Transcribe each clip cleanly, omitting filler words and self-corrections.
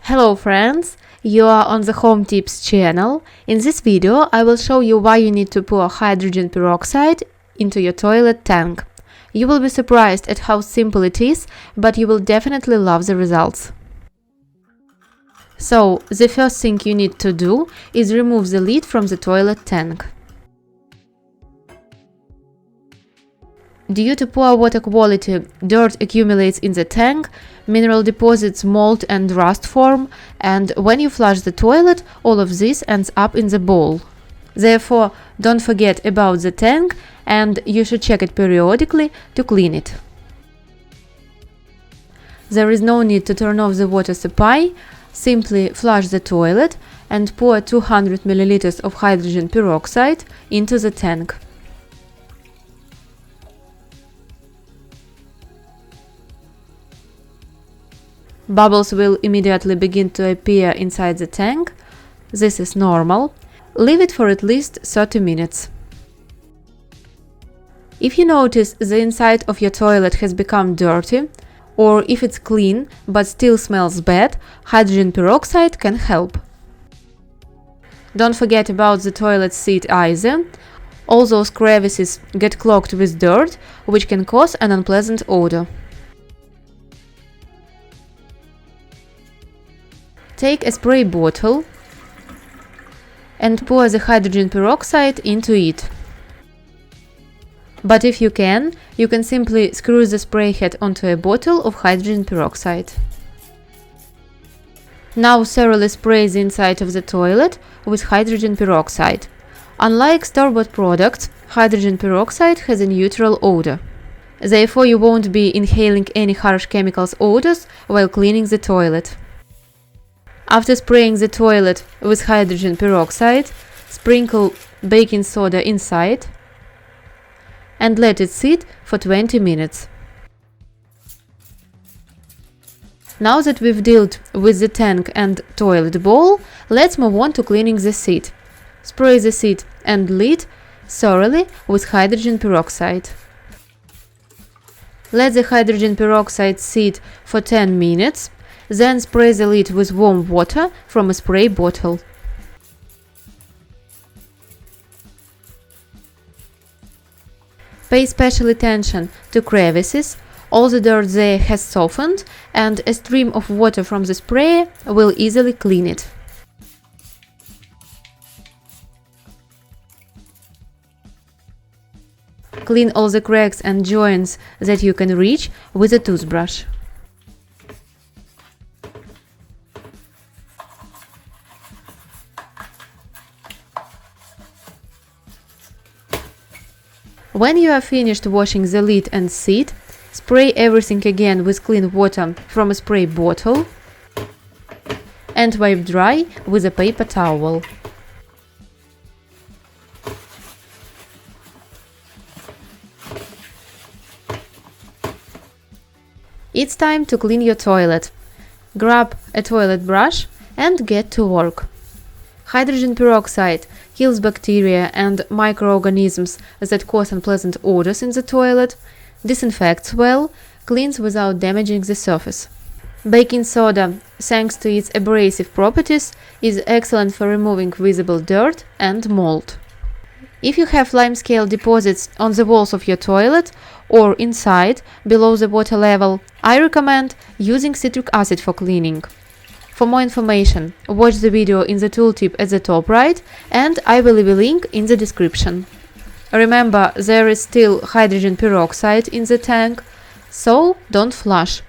Hello friends, you are on the Home Tips channel. In this video I will show you why you need to pour hydrogen peroxide into your toilet tank. You will be surprised at how simple it is, but you will definitely love the results. So, the first thing you need to do is remove the lid from the toilet tank. Due to poor water quality, dirt accumulates in the tank, mineral deposits, mold and rust form, and when you flush the toilet, all of this ends up in the bowl. Therefore, don't forget about the tank and you should check it periodically to clean it. There is no need to turn off the water supply, simply flush the toilet and pour 200 ml of hydrogen peroxide into the tank. Bubbles will immediately begin to appear inside the tank. This is normal. Leave it for at least 30 minutes. If you notice the inside of your toilet has become dirty, or if it's clean but still smells bad, hydrogen peroxide can help. Don't forget about the toilet seat either. All those crevices get clogged with dirt, which can cause an unpleasant odor. Take a spray bottle and pour the hydrogen peroxide into it. But if you can simply screw the spray head onto a bottle of hydrogen peroxide. Now thoroughly spray the inside of the toilet with hydrogen peroxide. Unlike store-bought products, hydrogen peroxide has a neutral odor. Therefore, you won't be inhaling any harsh chemicals odors while cleaning the toilet. After spraying the toilet with hydrogen peroxide, sprinkle baking soda inside and let it sit for 20 minutes. Now that we've dealt with the tank and toilet bowl, let's move on to cleaning the seat. Spray the seat and lid thoroughly with hydrogen peroxide. Let the hydrogen peroxide sit for 10 minutes. Then spray the lid with warm water from a spray bottle. Pay special attention to crevices. All the dirt there has softened and a stream of water from the spray will easily clean it. Clean all the cracks and joints that you can reach with a toothbrush. When you are finished washing the lid and seat, spray everything again with clean water from a spray bottle and wipe dry with a paper towel. It's time to clean your toilet. Grab a toilet brush and get to work. Hydrogen peroxide kills bacteria and microorganisms that cause unpleasant odors in the toilet, disinfects well, cleans without damaging the surface. Baking soda, thanks to its abrasive properties, is excellent for removing visible dirt and mold. If you have limescale deposits on the walls of your toilet or inside, below the water level, I recommend using citric acid for cleaning. For more information, watch the video in the tooltip at the top right, and I will leave a link in the description. Remember, there is still hydrogen peroxide in the tank, so don't flush.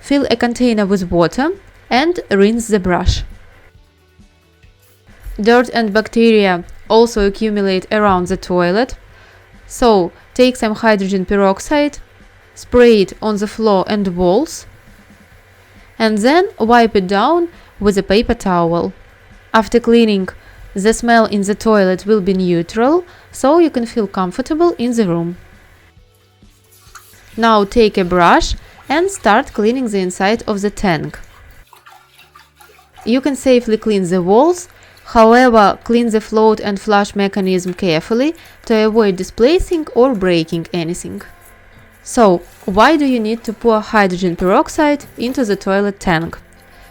Fill a container with water and rinse the brush. Dirt and bacteria also accumulate around the toilet, so take some hydrogen peroxide, spray it on the floor and walls, and then wipe it down with a paper towel. After cleaning, the smell in the toilet will be neutral, so you can feel comfortable in the room. Now take a brush and start cleaning the inside of the tank. You can safely clean the walls, however, clean the float and flush mechanism carefully to avoid displacing or breaking anything. So, why do you need to pour hydrogen peroxide into the toilet tank?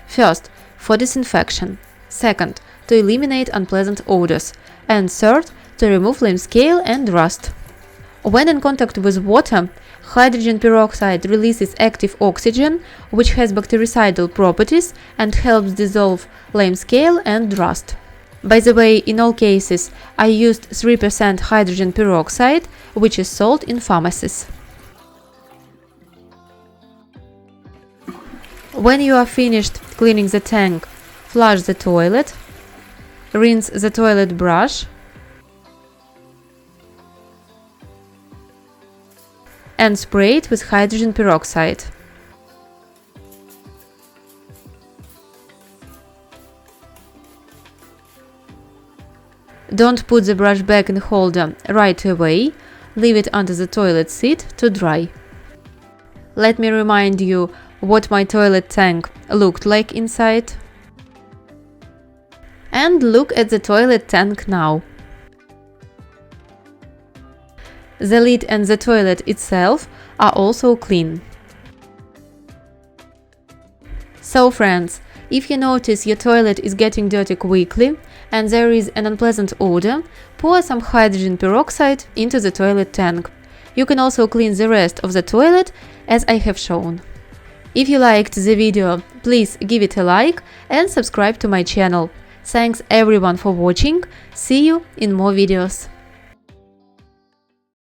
First, for disinfection. Second, to eliminate unpleasant odors. And third, to remove lime scale and rust. When in contact with water, hydrogen peroxide releases active oxygen, which has bactericidal properties and helps dissolve lime scale and rust. By the way, in all cases, I used 3% hydrogen peroxide, which is sold in pharmacies. When you are finished cleaning the tank, flush the toilet, rinse the toilet brush, and spray it with hydrogen peroxide. Don't put the brush back in the holder right away, leave it under the toilet seat to dry. Let me remind you what my toilet tank looked like inside. And look at the toilet tank now. The lid and the toilet itself are also clean. So friends, if you notice your toilet is getting dirty quickly and there is an unpleasant odor, pour some hydrogen peroxide into the toilet tank. You can also clean the rest of the toilet as I have shown. If you liked the video, please give it a like and subscribe to my channel. Thanks everyone for watching. See you in more videos.